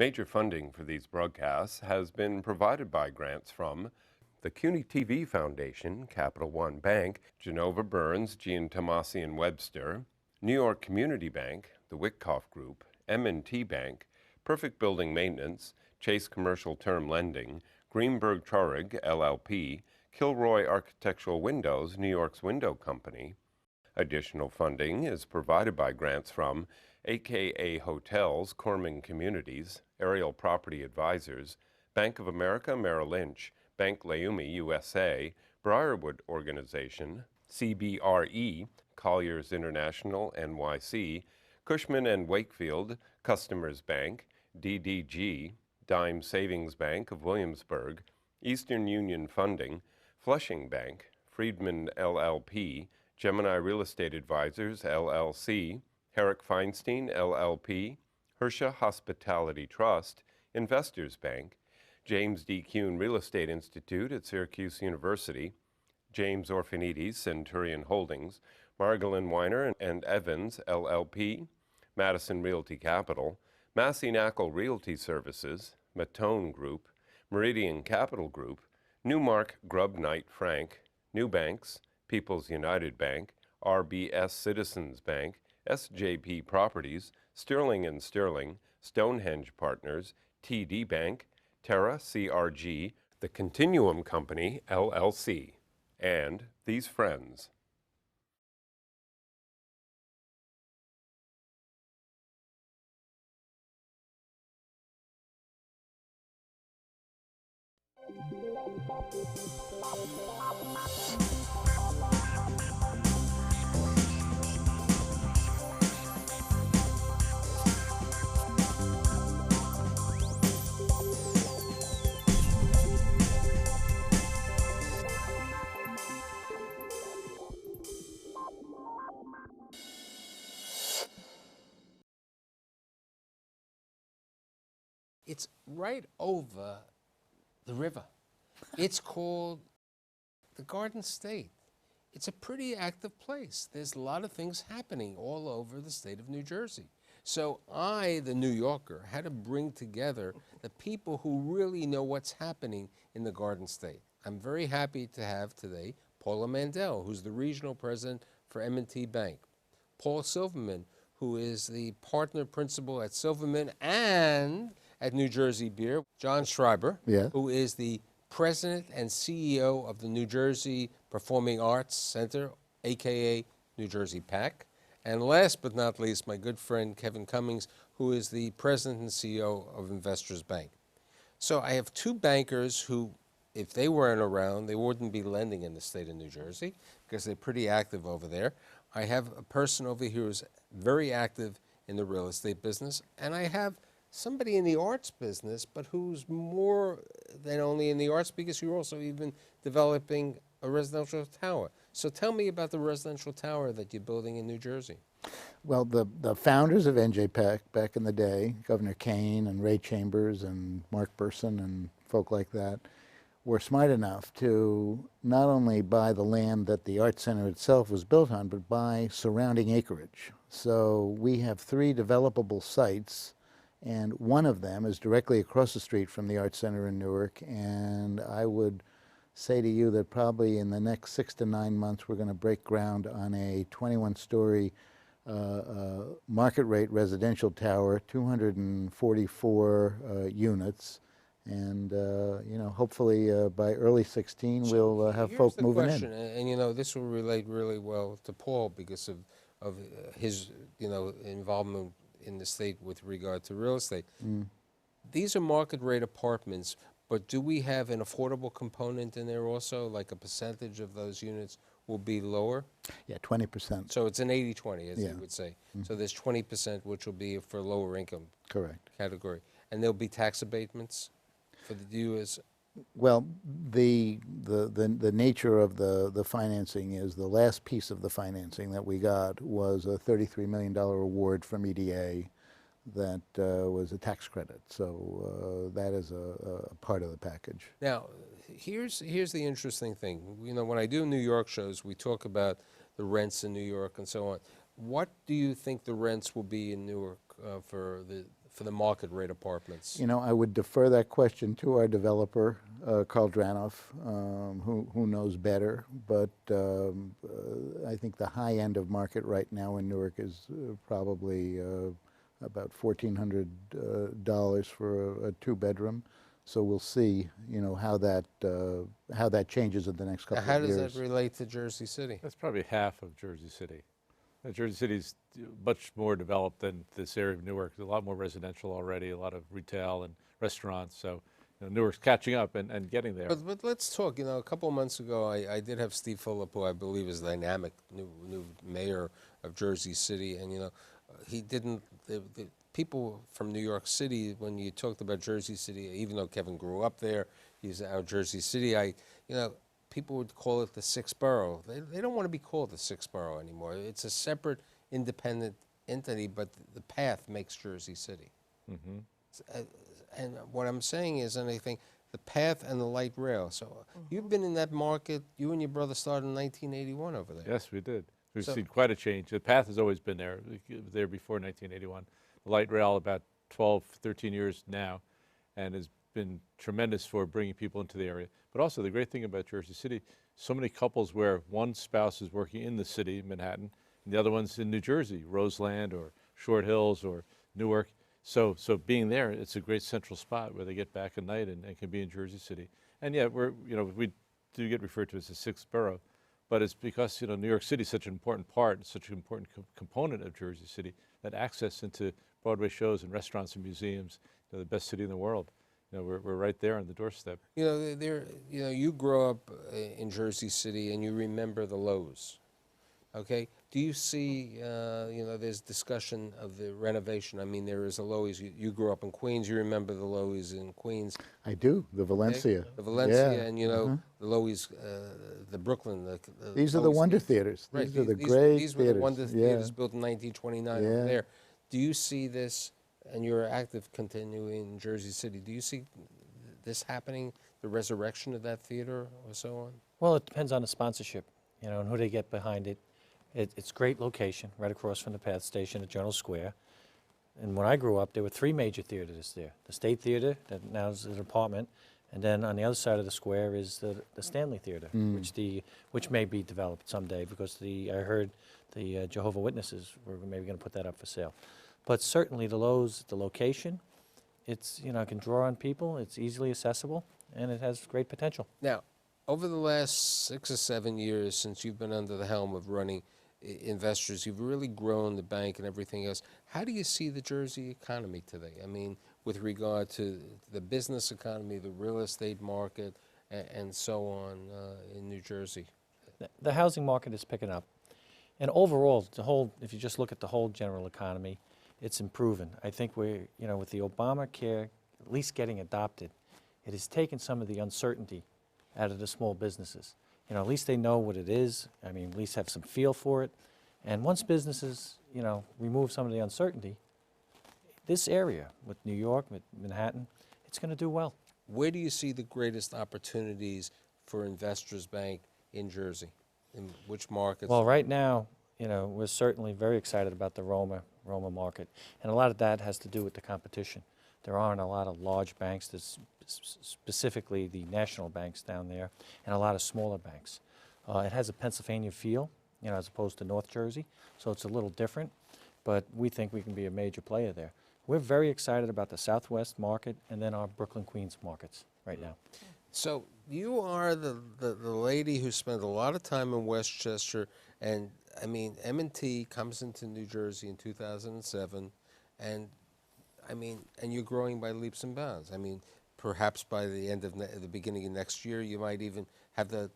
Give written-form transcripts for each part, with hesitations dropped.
Major funding for these broadcasts has been provided by grants from the CUNY TV Foundation, Capital One Bank, Genova Burns, Gian Tomasi and Webster, New York Community Bank, the Witkoff Group, M&T Bank, Perfect Building Maintenance, Chase Commercial Term Lending, Greenberg Traurig, LLP, Kilroy Architectural Windows, New York's Window Company. Additional funding is provided by grants from AKA Hotels, Corming Communities, Aerial Property Advisors, Bank of America Merrill Lynch, Bank Leumi USA, Briarwood Organization, CBRE, Colliers International NYC, Cushman and Wakefield, Customers Bank, DDG, Dime Savings Bank of Williamsburg, Eastern Union Funding, Flushing Bank, Friedman LLP, Gemini Real Estate Advisors LLC, Herrick Feinstein LLP, Hersha Hospitality Trust, Investors Bank, James D. Kuhn Real Estate Institute at Syracuse University, James Orphanides Centurion Holdings, Margolin Weiner and Evans LLP, Madison Realty Capital, Massey Knackle Realty Services, Matone Group, Meridian Capital Group, Newmark Grubb Knight Frank, New Banks, People's United Bank, RBS Citizens Bank, SJP Properties, Sterling and Sterling, Stonehenge Partners, TD Bank, Terra CRG, The Continuum Company, LLC, and these friends. It's right over the river. It's called the Garden State. It's a pretty active place. There's a lot of things happening all over the state of New Jersey. So I, the New Yorker, had to bring together the people who really know what's happening in the Garden State. I'm very happy to have today Paula Mandell, who's the regional president for M&T Bank. Paul Silverman, who is the partner principal at Silverman and at New Jersey Beer. John Schreiber, who is the president and CEO of the New Jersey Performing Arts Center, AKA New Jersey PAC. And last but not least, my good friend Kevin Cummings, who is the president and CEO of Investors Bank. So I have two bankers who, if they weren't around, they wouldn't be lending in the state of New Jersey because they're pretty active over there. I have a person over here who's very active in the real estate business, and I have somebody in the arts business, but who's more than only in the arts because you're also even developing a residential tower. So tell me about the residential tower that you're building in New Jersey. Well, the founders of NJ PAC back in the day, Governor Kane and Ray Chambers and Mark Burson and folk like that, were smart enough to not only buy the land that the Art Center itself was built on, but buy surrounding acreage. So we have 3 developable sites, and one of them is directly across the street from the Art Center in Newark, and I would say to you that probably in the next 6 to 9 months we're going to break ground on a 21-story market rate residential tower, 244 units, and you know, hopefully by early 16 we'll have folk moving in. And you know, this will relate really well to Paul because of his involvement in the state with regard to real estate. These are market rate apartments, but do we have an affordable component in there also, like a percentage of those units will be lower? Yeah, 20%. So it's an 80-20, as you would say. So there's 20% which will be for lower income category. And there'll be tax abatements for the viewers? Well, the nature of the financing is the last piece of the financing that we got was a $33 million award from EDA that was a tax credit. So that is a part of the package. Now, here's the interesting thing. You know, when I do New York shows, we talk about the rents in New York and so on. What do you think the rents will be in Newark for for the market rate apartments? You know, I would defer that question to our developer, Carl Dranoff, who knows better. But I think the high end of market right now in Newark is probably about $1,400 for a two-bedroom. So we'll see, you know, how that changes in the next couple How of years. does that relate to Jersey City? That's probably half of Jersey City. Jersey City's much more developed than this area of Newark. There's a lot more residential already, a lot of retail and restaurants. So you know, Newark's catching up and getting there. But let's talk. You know, a couple of months ago, I did have Steve Phillip, who I believe is the dynamic new mayor of Jersey City, and you know, he didn't. The people from New York City, when you talked about Jersey City, even though Kevin grew up there, he's out of Jersey City. You know, people would call it the sixth borough. They don't want to be called the sixth borough anymore. It's a separate, independent entity, but the path makes Jersey City. And what I'm saying is, and I think the path and the light rail. So you've been in that market. You and your brother started in 1981 over there. Yes, we did. We've seen quite a change. The path has always been there, there before 1981. The light rail about 12, 13 years now, and has been tremendous for bringing people into the area. But also the great thing about Jersey City, so many couples where one spouse is working in the city, Manhattan, and the other one's in New Jersey, Roseland or Short Hills or Newark. So being there, it's a great central spot where they get back at night and can be in Jersey City. And yeah, we do get referred to as the sixth borough, but it's because, you know, New York City is such an important part, such an important component of Jersey City, that access into Broadway shows and restaurants and museums, you know, the best city in the world. You know, we're right there on the doorstep. You know, you grow up in Jersey City and you remember the lows. Okay, do you see? You know, there's discussion of the renovation. I mean, there is a Loews. You grew up in Queens. You remember the Loews in Queens. I do, the Valencia. Okay? The Valencia, Yeah. and you know the Loews, the Brooklyn. These are the Loews Wonder Theaters. Right. These are the great These were theaters. the Wonder Theaters built in 1929 over Yeah. there. Do you see this? And you're active continuing in Jersey City. Do you see this happening? The resurrection of that theater, or so on? Well, it depends on the sponsorship, you know, and who they get behind it. It's a great location, right across from the PATH station at Journal Square. And when I grew up, there were three major theaters there. The State Theater, that now is an apartment, and then on the other side of the square is the Stanley Theater, which may be developed someday because I heard the Jehovah Witnesses were maybe going to put that up for sale. But certainly the Lowe's, the location, it's, you know, it can draw on people, it's easily accessible, and it has great potential. Now, over the last 6 or 7 years since you've been under the helm of running investors, you've really grown the bank and everything else. How do you see the Jersey economy today? I mean, with regard to the business economy, the real estate market, and so on in New Jersey? The housing market is picking up. And overall, if you just look at the whole general economy, it's improving. I think we're, you know, with the Obamacare at least getting adopted, it has taken some of the uncertainty out of the small businesses. You know, at least they know what it is. I mean, at least have some feel for it. And once businesses, you know, remove some of the uncertainty, this area with New York, with Manhattan, it's going to do well. Where do you see the greatest opportunities for Investors Bank in Jersey? In which markets? Well, right now, you know, we're certainly very excited about the Roma market. And a lot of that has to do with the competition. There aren't a lot of large banks, there's specifically the national banks down there, and a lot of smaller banks. It has a Pennsylvania feel, you know, as opposed to North Jersey, so it's a little different, but we think we can be a major player there. We're very excited about the Southwest market and then our Brooklyn, Queens markets right now. So you are the lady who spent a lot of time in Westchester, and I mean, M&T comes into New Jersey in 2007, and I mean, and you're growing by leaps and bounds. I mean, perhaps by the end of the beginning of next year, you might even have the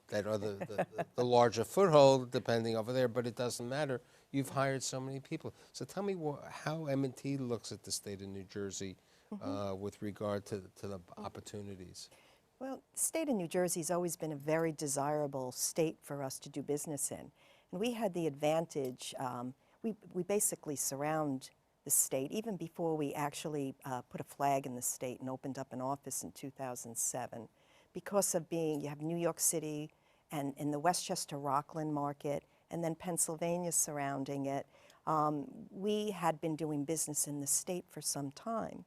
larger foothold, depending over there. But it doesn't matter. You've hired so many people. So tell me how M&T looks at the state of New Jersey with regard to the opportunities. Well, the state of New Jersey has always been a very desirable state for us to do business in. And we had the advantage, we basically surround the state, even before we actually put a flag in the state and opened up an office in 2007. Because of you have New York City and in the Westchester Rockland market, and then Pennsylvania surrounding it. We had been doing business in the state for some time.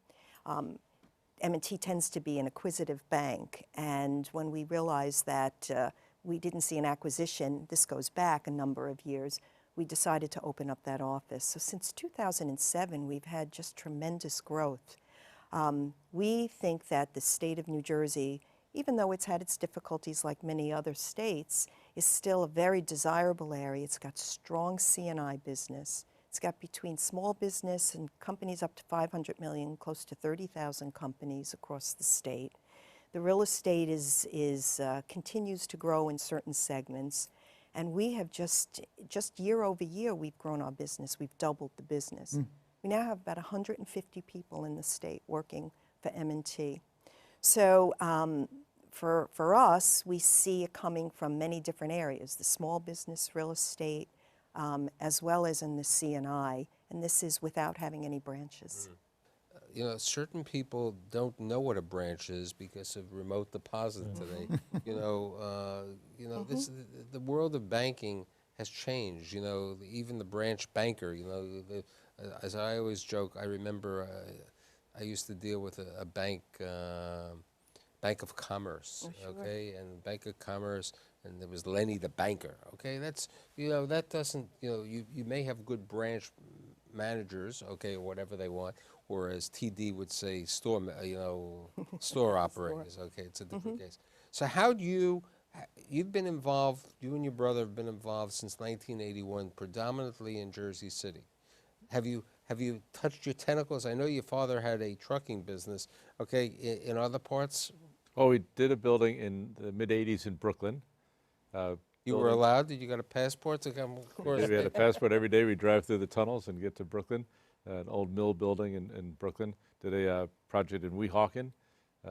M&T tends to be an acquisitive bank, and when we realized that we didn't see an acquisition, this goes back a number of years, we decided to open up that office. So since 2007, we've had just tremendous growth. We think that the state of New Jersey, even though it's had its difficulties like many other states, is still a very desirable area. It's got strong C&I business. It's got between small business and companies up to 500 million, close to 30,000 companies across the state. The real estate continues to grow in certain segments, and we have just year over year, we've grown our business. We've doubled the business. We now have about 150 people in the state working for M&T. So for us, we see it coming from many different areas, the small business, real estate, as well as in the C&I, and this is without having any branches. You know, certain people don't know what a branch is because of remote deposit today. The world of banking has changed. You know, even the branch banker. You know, as I always joke, I remember I used to deal with a bank, Bank of Commerce. Oh, sure. Okay, and Bank of Commerce. And there was Lenny the banker. Okay, that's, that doesn't, you may have good branch managers, okay, or whatever they want, or as TD would say, store operators. Okay, it's a different case. So how do you've been involved, you and your brother have been involved since 1981, predominantly in Jersey City. Have you touched your tentacles? I know your father had a trucking business. Okay, in other parts. Well, we did a building in the mid-'80s in Brooklyn. You were allowed? Did you got a passport to come? Of course. Yeah, we had a passport every day. We drive through the tunnels and get to Brooklyn, an old mill building in Brooklyn. Did a project in Weehawken,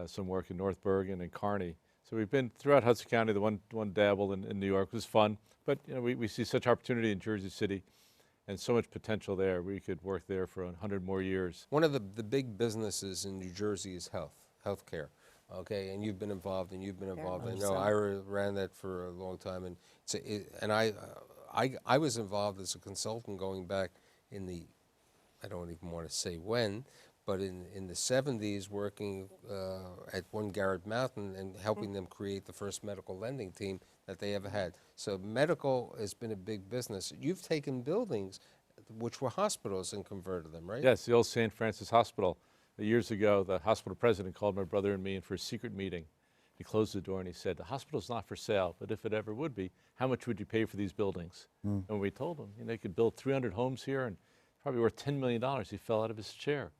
some work in North Bergen and Kearney. So we've been throughout Hudson County. The one dabble in New York was fun, but we see such opportunity in Jersey City, and so much potential there. We could work there for 100 more years. One of the big businesses in New Jersey is healthcare. Okay, and you've been involved, and you've been involved. I know I ran that for a long time, and I was involved as a consultant going back in the, I don't even want to say when, but in the 70s, working at One Garrett Mountain and helping them create the first medical lending team that they ever had. So medical has been a big business. You've taken buildings which were hospitals and converted them, right? Yes, the old St. Francis Hospital. Years ago, the hospital president called my brother and me in for a secret meeting. He closed the door and he said, "The hospital's not for sale, but if it ever would be, how much would you pay for these buildings?" And we told him, they could build 300 homes here and probably worth $10 million. He fell out of his chair.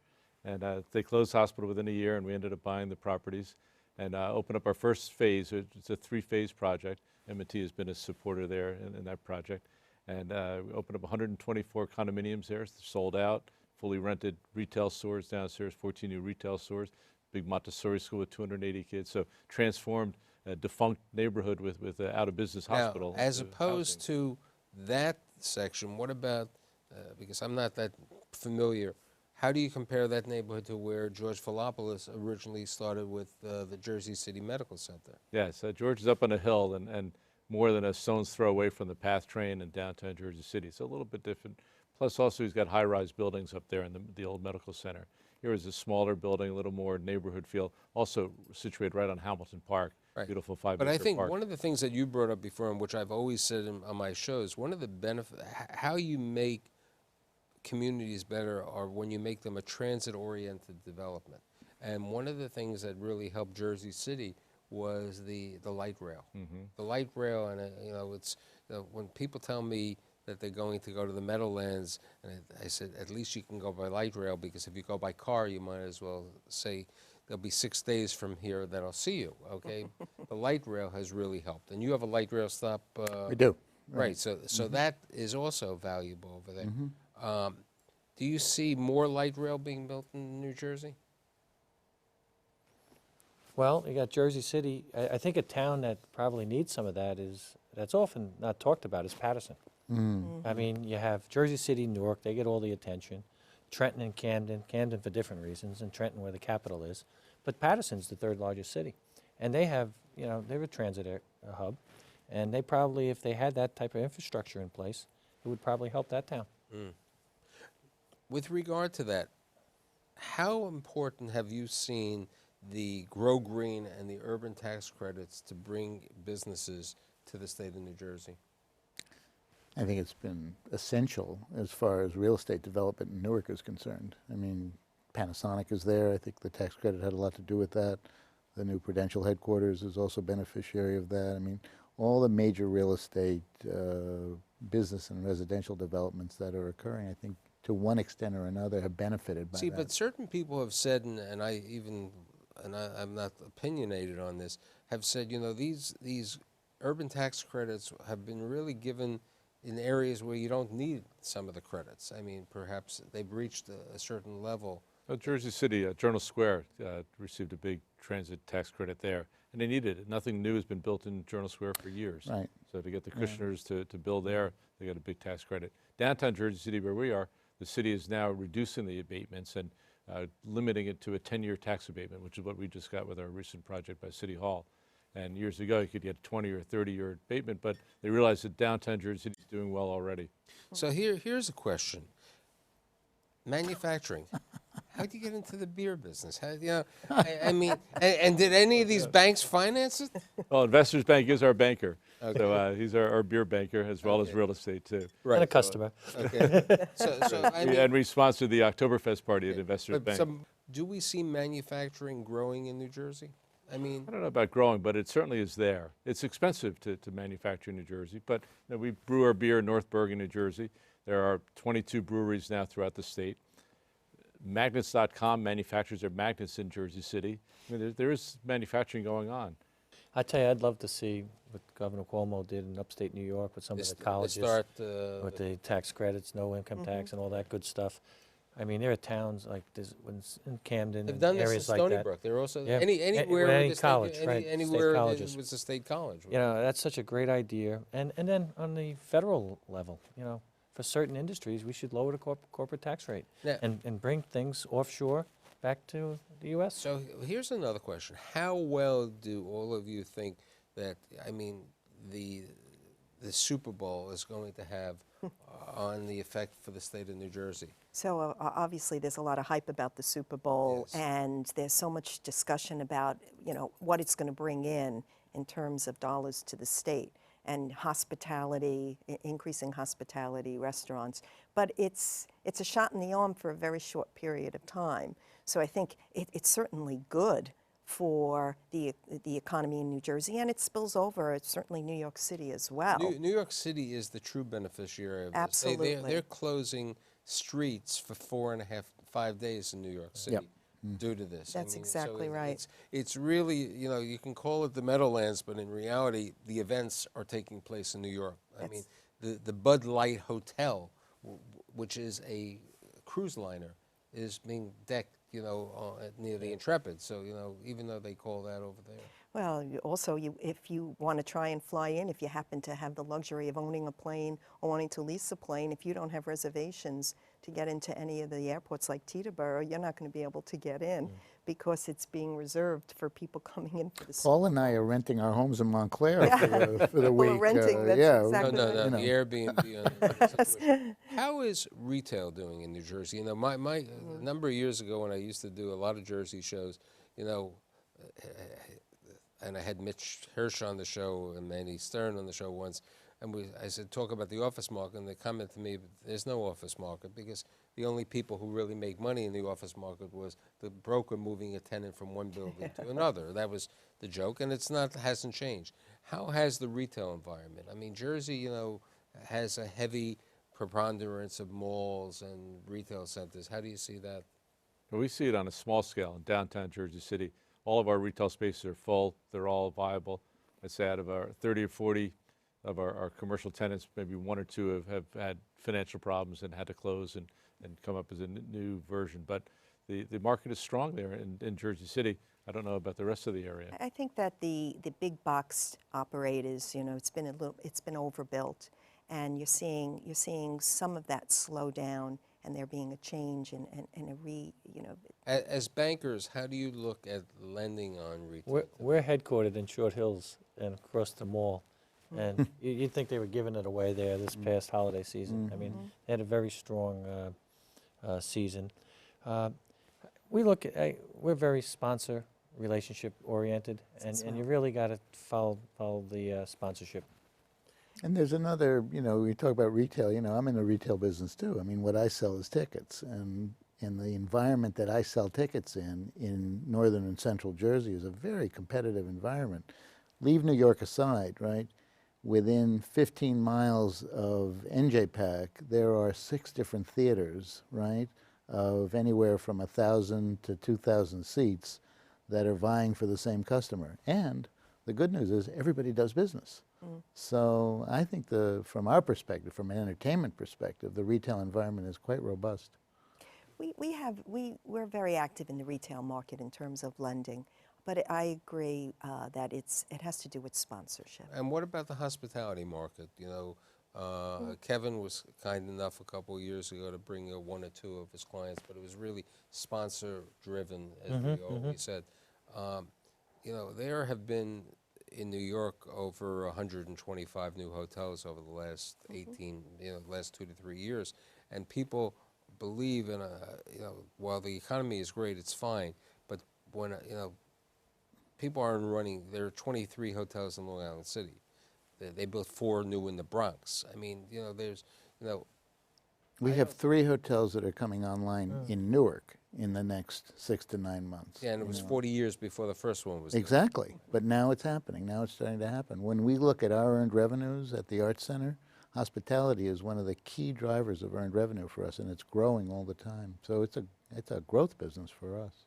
And they closed the hospital within a year, and we ended up buying the properties and opened up our first phase. It's a 3-phase project. M&T has been a supporter there in that project. And we opened up 124 condominiums there, sold out. Fully rented retail stores downstairs, 14 new retail stores, big Montessori school with 280 kids. So transformed a defunct neighborhood with an out-of-business hospital. Now, as opposed to that section, what about, because I'm not that familiar, how do you compare that neighborhood to where George Philopoulos originally started with the Jersey City Medical Center? Yes, George is up on a hill and more than a stone's throw away from the PATH train in downtown Jersey City. It's a little bit different. Plus, also, he's got high-rise buildings up there in the old medical center. Here is a smaller building, a little more neighborhood feel, also situated right on Hamilton Park, beautiful 5-acre park. But I think one of the things that you brought up before, and which I've always said on my shows, one of the benefits, how you make communities better are when you make them a transit-oriented development. And one of the things that really helped Jersey City was the light rail. The light rail, and it's when people tell me that they're going to go to the Meadowlands, and I said, at least you can go by light rail, because if you go by car, you might as well say, there'll be 6 days from here that I'll see you, okay? The light rail has really helped. And you have a light rail stop? We do. Right, so that is also valuable over there. Do you see more light rail being built in New Jersey? Well, you got Jersey City. I think a town that probably needs some of that that's often not talked about is Paterson. I mean, you have Jersey City, Newark, they get all the attention. Trenton and Camden for different reasons, and Trenton where the capital is. But Paterson's the 3rd largest city. And they have, they're a transit hub. And they probably, if they had that type of infrastructure in place, it would probably help that town. with regard to that, how important have you seen the Grow Green and the urban tax credits to bring businesses to the state of New Jersey? I think it's been essential as far as real estate development in Newark is concerned. I mean, Panasonic is there. I think the tax credit had a lot to do with that. The new Prudential headquarters is also beneficiary of that. I mean, all the major real estate business and residential developments that are occurring, I think, to one extent or another, have benefited by See, that. but certain people have said, and I'm not opinionated on this, have said, you know, these urban tax credits have been really given in areas where you don't need some of the credits. I mean, perhaps they've reached a certain level. Jersey City, Journal Square received a big transit tax credit there, and they needed it. Nothing new has been built in Journal Square for years. Right. So to get the Kushners to build there, they got a big tax credit. Downtown Jersey City, where we are, the city is now reducing the abatements and limiting it to a 10-year tax abatement, which is what we just got with our recent project by City Hall. And years ago, you could get 20 or 30-year abatement, but they realized that downtown Jersey City is doing well already. So here's a question. Manufacturing. How do you get into the beer business? How, you know, I mean, and did any of these banks finance it? Well, Investors Bank is our banker. Okay. So he's our beer banker as well as real estate, too. Right. And a customer. Okay. So I mean, And we sponsored the Oktoberfest party at Investors Bank. do we see manufacturing growing in New Jersey? I mean, I don't know about growing, but it certainly is there. It's expensive to manufacture in New Jersey, but you know, we brew our beer in North Bergen, New Jersey. There are 22 breweries now throughout the state. Magnets.com manufactures their magnets in Jersey City. I mean, there is manufacturing going on. I tell you, I'd love to see what Governor Cuomo did in upstate New York with some of the colleges, with the tax credits, no income tax, and all that good stuff. I mean, there are towns like this in Camden they've and done this in areas like Stony that. Brook. They're also Yeah. anywhere With with any the state- college, right, state anywhere colleges. with the state college. You know, that's such a great idea. And then on the federal level, you know, for certain industries, we should lower the corporate tax rate Yeah. and bring things offshore back to the U.S. So here's another question. How well do all of you think that, I mean, the Super Bowl is going to have on the effect for the state of New Jersey? So obviously there's a lot of hype about the Super Bowl, Yes. and there's so much discussion about, you know, what it's going to bring in terms of dollars to the state and hospitality, increasing hospitality, restaurants. But it's a shot in the arm for a very short period of time. So I think it's certainly good for the economy in New Jersey, and it spills over. It's certainly New York City as well. New York City is the true beneficiary of this. Absolutely. They're closing streets for 4.5 days in New York City. Yep. Due to this. That's exactly right. It's really, you know, you can call it the Meadowlands, but in reality, the events are taking place in New York. I mean, the Bud Light Hotel, which is a cruise liner, is being decked, you know, near the Intrepid. So, you know, even though they call that over there. Well, also, if you want to try and fly in, if you happen to have the luxury of owning a plane or wanting to lease a plane, if you don't have reservations to get into any of the airports like Teterboro, you're not going to be able to get in because it's being reserved for people coming in for the Paul and I are renting our homes in Montclair for the week. We're renting, that's yeah, exactly No, right. the Airbnb. How is retail doing in New Jersey? You know, my a number of years ago when I used to do a lot of Jersey shows, you know, and I had Mitch Hirsch on the show and Manny Stern on the show once, and I said, talk about the office market, and they commented to me, there's no office market, because the only people who really make money in the office market was the broker moving a tenant from one building to another. That was the joke, and hasn't changed. How has the retail environment? I mean, Jersey, you know, has a heavy preponderance of malls and retail centers. How do you see that? Well, we see it on a small scale in downtown Jersey City. All of our retail spaces are full. They're all viable. I'd say out of our 30 or 40 of our commercial tenants, maybe one or two have had financial problems and had to close and come up as a new version. But the market is strong there in Jersey City. I don't know about the rest of the area. I think that the big box operators, you know, it's been overbuilt, and you're seeing some of that slow down, and there being a change and a you know. As bankers, how do you look at lending on retail? We're headquartered in Short Hills and across the mall. And you'd think they were giving it away there this past holiday season. I mean, they had a very strong season. We look at, we're very sponsor relationship oriented, and you really got to follow the sponsorship. And there's another, we talk about retail, I'm in the retail business too. I mean, what I sell is tickets, and the environment that I sell tickets in northern and central Jersey is a very competitive environment. Leave New York aside, right? Within 15 miles of NJ PAC, there are 6 different theaters, right, of anywhere from 1,000 to 2,000 seats that are vying for the same customer. And the good news is everybody does business. So I think from our perspective, from an entertainment perspective, the retail environment is quite robust. We're very active in the retail market in terms of lending, but I agree that it has to do with sponsorship. And what about the hospitality market? Kevin was kind enough a couple of years ago to bring 1 or 2 of his clients, but it was really sponsor-driven, as we always said. There have been in New York over 125 new hotels over the last 18, last 2 to 3 years, and people believe in while the economy is great, it's fine, but when people aren't running. There are 23 hotels in Long Island City. They built 4 new in the Bronx. I mean, there's, We have 3 hotels that are coming online in Newark in the next 6 to 9 months. Yeah, and it was 40 years before the first one was there. Exactly, but now it's happening. Now it's starting to happen. When we look at our earned revenues at the Arts Center, hospitality is one of the key drivers of earned revenue for us, and it's growing all the time. So it's a growth business for us.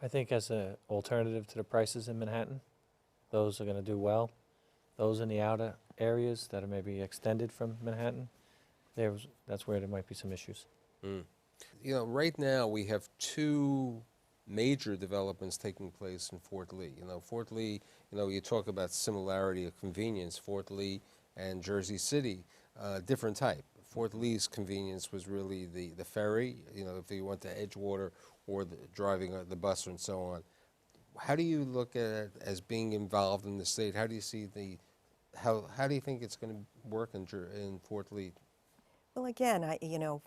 I think as an alternative to the prices in Manhattan, those are going to do well. Those in the outer areas that are maybe extended from Manhattan, that's where there might be some issues. Right now we have 2 major developments taking place in Fort Lee. Fort Lee, you talk about similarity of convenience, Fort Lee and Jersey City, different type. Fort Lee's convenience was really the ferry, if you went to Edgewater or driving the bus and so on. How do you look at it as being involved in the state? How do you see how do you think it's going to work in Fort Lee? Well, again,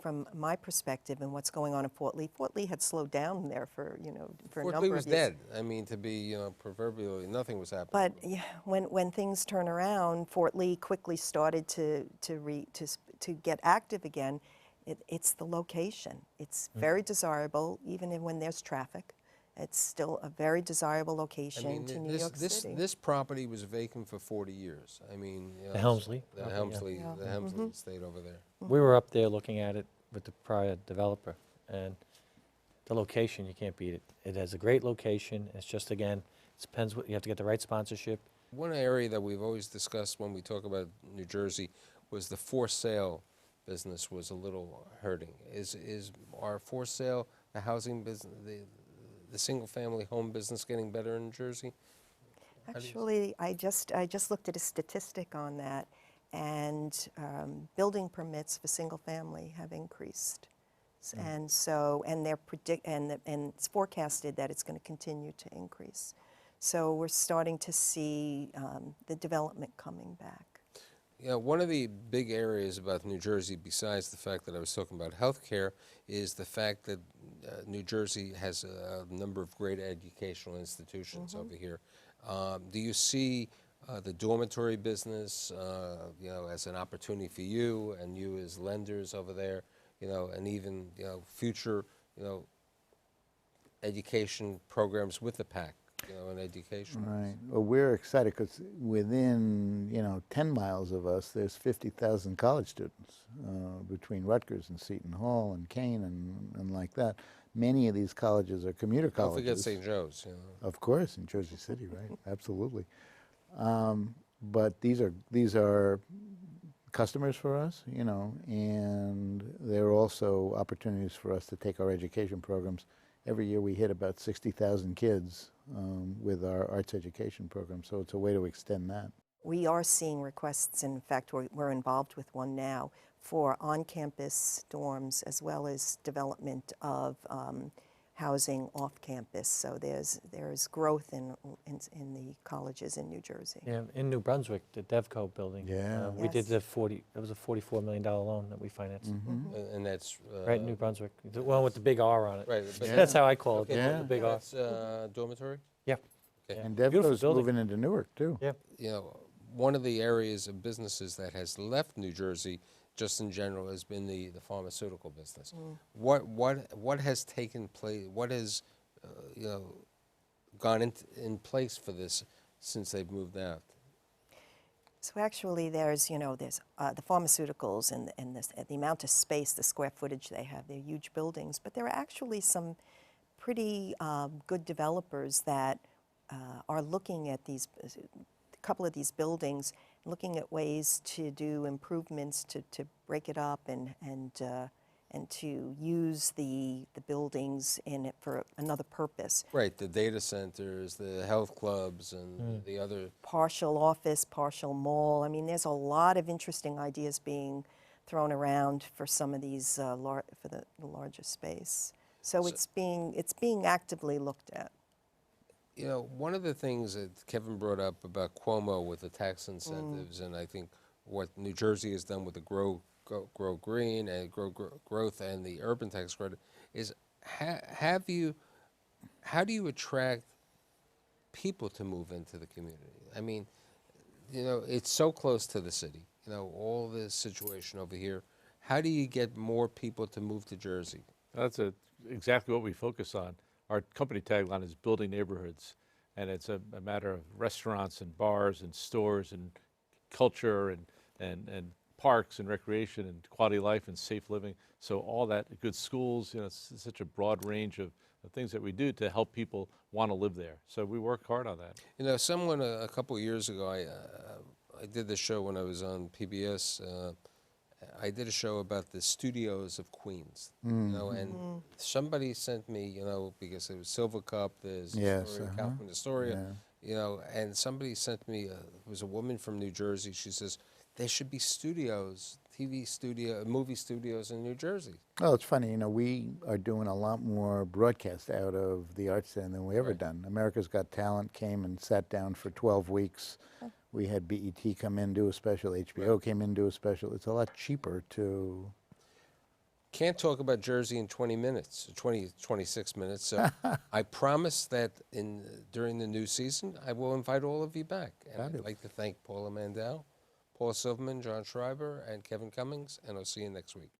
from my perspective and what's going on in Fort Lee had slowed down there for a number of years. Fort Lee was dead. I mean, to be, proverbially, nothing was happening. But yeah, when things turn around, Fort Lee quickly started to get active again. It's the location. It's very desirable, even when there's traffic. It's still a very desirable location to New York City. This property was vacant for 40 years. I mean, The Helmsley. The Helmsley, the Helmsley estate over there. We were up there looking at it with the prior developer, and the location, you can't beat it. It has a great location. It's just, again, it depends you have to get the right sponsorship. One area that we've always discussed when we talk about New Jersey was the for sale business was a little hurting. Is our for sale, the housing business, the single family home business getting better in Jersey? Actually, I just looked at a statistic on that, and building permits for single family have increased, and it's forecasted that it's going to continue to increase. So we're starting to see the development coming back. One of the big areas about New Jersey, besides the fact that I was talking about healthcare, is the fact that New Jersey has a number of great educational institutions over here. Do you see the dormitory business, as an opportunity for you and you as lenders over there, and even future, education programs with the PAC? In education. Right. Well, we're excited because within, 10 miles of us, there's 50,000 college students between Rutgers and Seton Hall and Kane and like that. Many of these colleges are commuter colleges. Don't forget St. Joe's. Of course, in Jersey City, right? Absolutely. But these are customers for us, and they're also opportunities for us to take our education programs. Every year we hit about 60,000 kids with our arts education program, so it's a way to extend that. We are seeing requests, in fact, we're involved with one now, for on-campus dorms as well as development of housing off campus. So there's growth in the colleges in New Jersey. Yeah, in New Brunswick, the DevCo building. Yeah. We did Yes. it was a $44 million loan that we financed. And that's Right in New Brunswick, the one with the big R on it. right. But Yeah. That's how I call it, okay, Yeah. the big R. That's dormitory. Yeah. Okay. And Beautiful DevCo's building. moving into Newark, too. Yeah. You know, one of the areas of businesses that has left New Jersey, just in general, has been the pharmaceutical business. What has taken place? What has you know, gone in place for this since they've moved out? So actually, there's the pharmaceuticals and the amount of space, the square footage they have. They're huge buildings, but there are actually some pretty good developers that are looking at a couple of these buildings, looking at ways to do improvements to break it up and to use the buildings in it for another purpose. Right, the data centers, the health clubs, and the other. Partial office, partial mall. I mean, there's a lot of interesting ideas being thrown around for some of these for the larger space. So it's being actively looked at. You know, one of the things that Kevin brought up about Cuomo with the tax incentives, and I think what New Jersey has done with the Grow Green and Growth and the urban tax credit is how do you attract people to move into the community? I mean, you know, it's so close to the city. You know, all this situation over here. How do you get more people to move to Jersey? That's exactly what we focus on. Our company tagline is building neighborhoods, and it's a matter of restaurants and bars and stores and culture and parks and recreation and quality of life and safe living. So all that, good schools, you know, it's such a broad range of things that we do to help people want to live there. So we work hard on that. You know, someone a couple of years ago, I did this show when I was on PBS. I did a show about the studios of Queens, you know, and somebody sent me, you know, because it was Silver Cup, there's California Astoria, you know, and somebody sent me, it was a woman from New Jersey. She says, there should be studios, movie studios in New Jersey. Well, it's funny, you know, we are doing a lot more broadcast out of the Arts Center than we ever done. America's Got Talent came and sat down for 12 weeks. We had BET come in, do a special. HBO came in, do a special. It's a lot cheaper to... Can't talk about Jersey in 20 minutes, 26 minutes. So I promise that during the new season, I will invite all of you back. And I'd like to thank Paula Mandell, Paul Silverman, John Schreiber, and Kevin Cummings, and I'll see you next week.